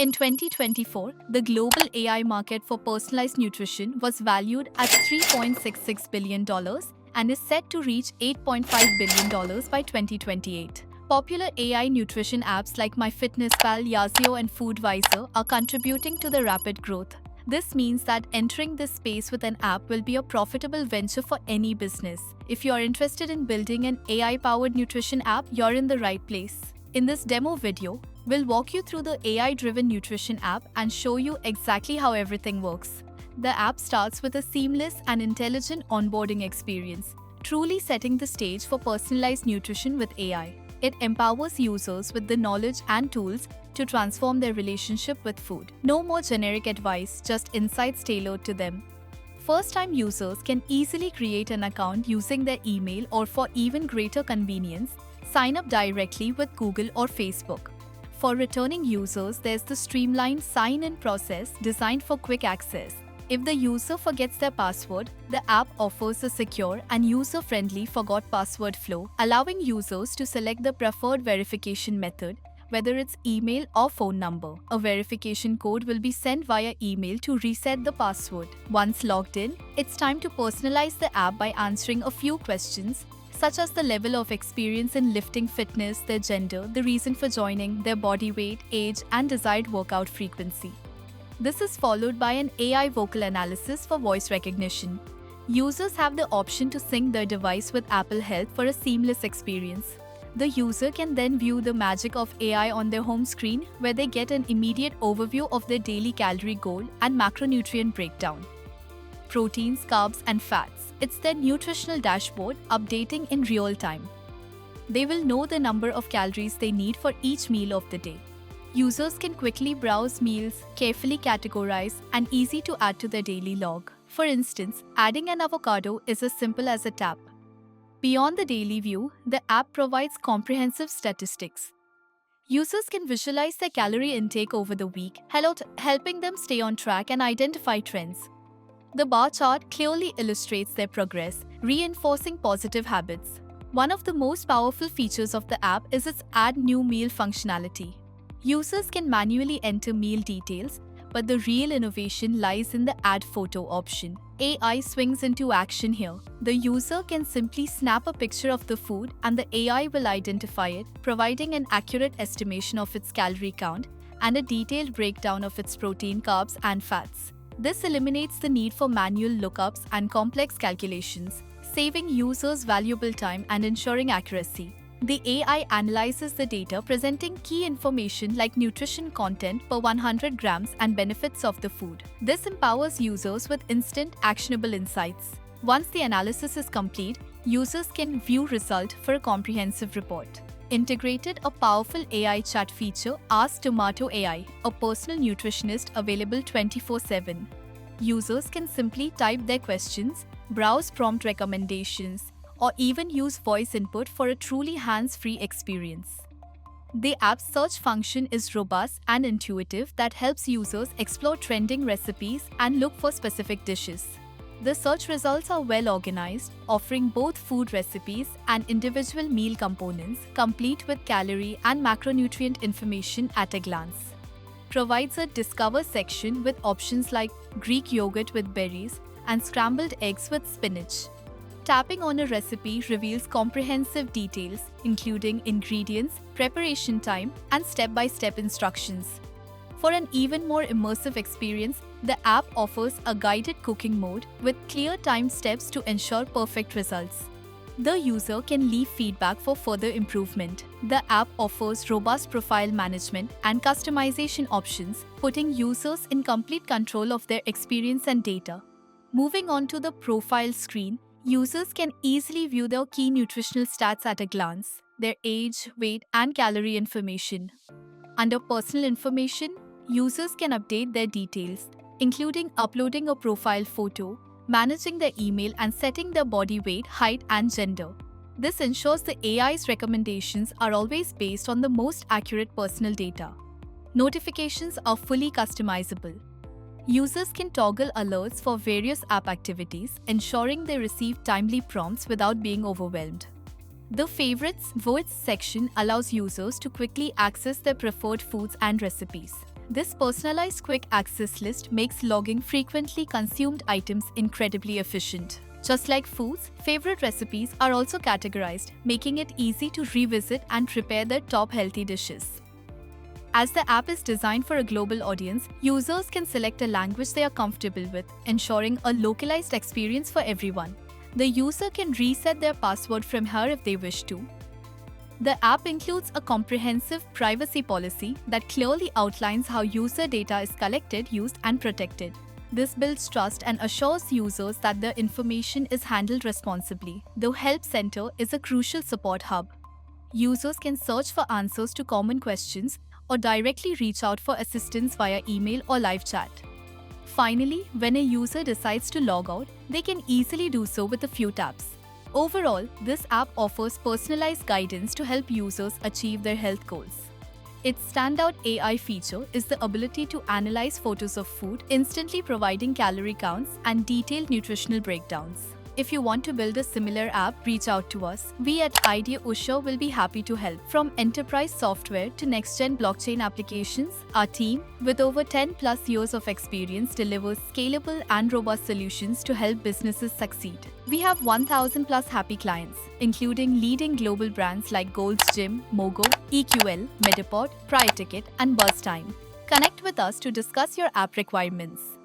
In 2024, the global AI market for personalized nutrition was valued at $3.66 billion and is set to reach $8.5 billion by 2028. Popular AI nutrition apps like MyFitnessPal, Yazoo, and Foodvisor are contributing to the rapid growth. This means that entering this space with an app will be a profitable venture for any business. If you are interested in building an AI-powered nutrition app, you're in the right place. In this demo video, we'll walk you through the AI-driven nutrition app and show you exactly how everything works. The app starts with a seamless and intelligent onboarding experience, truly setting the stage for personalized nutrition with AI. It empowers users with the knowledge and tools to transform their relationship with food. No more generic advice, just insights tailored to them. First-time users can easily create an account using their email, or for even greater convenience, sign up directly with Google or Facebook. For returning users, there's the streamlined sign-in process designed for quick access. If the user forgets their password, the app offers a secure and user-friendly forgot password flow, allowing users to select the preferred verification method, whether it's email or phone number. A verification code will be sent via email to reset the password. Once logged in, it's time to personalize the app by answering a few questions, such as the level of experience in lifting fitness, their gender, the reason for joining, their body weight, age, and desired workout frequency. This is followed by an AI vocal analysis for voice recognition. Users have the option to sync their device with Apple Health for a seamless experience. The user can then view the magic of AI on their home screen, where they get an immediate overview of their daily calorie goal and macronutrient breakdown. Proteins, carbs, and fats. It's their nutritional dashboard updating in real time. They will know the number of calories they need for each meal of the day. Users can quickly browse meals, carefully categorize, and easy to add to their daily log. For instance, adding an avocado is as simple as a tap. Beyond the daily view, the app provides comprehensive statistics. Users can visualize their calorie intake over the week, helping them stay on track and identify trends. The bar chart clearly illustrates their progress, reinforcing positive habits. One of the most powerful features of the app is its Add New Meal functionality. Users can manually enter meal details, but the real innovation lies in the Add Photo option. AI swings into action here. The user can simply snap a picture of the food and the AI will identify it, providing an accurate estimation of its calorie count and a detailed breakdown of its protein, carbs, and fats. This eliminates the need for manual lookups and complex calculations, saving users valuable time and ensuring accuracy. The AI analyzes the data, presenting key information like nutrition content per 100 grams and benefits of the food. This empowers users with instant, actionable insights. Once the analysis is complete, users can view results for a comprehensive report. Integrated a powerful AI chat feature, Ask Tomato AI, a personal nutritionist available 24/7. Users can simply type their questions, browse prompt recommendations, or even use voice input for a truly hands-free experience. The app's search function is robust and intuitive that helps users explore trending recipes and look for specific dishes. The search results are well organized, offering both food recipes and individual meal components, complete with calorie and macronutrient information at a glance. Provides a Discover section with options like Greek yogurt with berries and scrambled eggs with spinach. Tapping on a recipe reveals comprehensive details, including ingredients, preparation time, and step-by-step instructions. For an even more immersive experience, the app offers a guided cooking mode with clear timed steps to ensure perfect results. The user can leave feedback for further improvement. The app offers robust profile management and customization options, putting users in complete control of their experience and data. Moving on to the profile screen, users can easily view their key nutritional stats at a glance, their age, weight, and calorie information. Under personal information, users can update their details, including uploading a profile photo, managing their email, and setting their body weight, height, and gender. This ensures the AI's recommendations are always based on the most accurate personal data. Notifications are fully customizable. Users can toggle alerts for various app activities, ensuring they receive timely prompts without being overwhelmed. The Favorites Votes section allows users to quickly access their preferred foods and recipes. This personalized quick access list makes logging frequently consumed items incredibly efficient. Just like foods, favorite recipes are also categorized, making it easy to revisit and prepare their top healthy dishes. As the app is designed for a global audience, users can select a language they are comfortable with, ensuring a localized experience for everyone. The user can reset their password from here if they wish to. The app includes a comprehensive privacy policy that clearly outlines how user data is collected, used, and protected. This builds trust and assures users that their information is handled responsibly. The Help Center is a crucial support hub. Users can search for answers to common questions or directly reach out for assistance via email or live chat. Finally, when a user decides to log out, they can easily do so with a few taps. Overall, this app offers personalized guidance to help users achieve their health goals. Its standout AI feature is the ability to analyze photos of food, instantly providing calorie counts and detailed nutritional breakdowns. If you want to build a similar app, reach out to us. We at Idea Usha will be happy to help. From enterprise software to next-gen blockchain applications, our team, with over 10 plus years of experience, delivers scalable and robust solutions to help businesses succeed. We have 1,000 plus happy clients, including leading global brands like Gold's Gym, Mogo, EQL, Metapod, Prior Ticket, and BuzzTime. Connect with us to discuss your app requirements.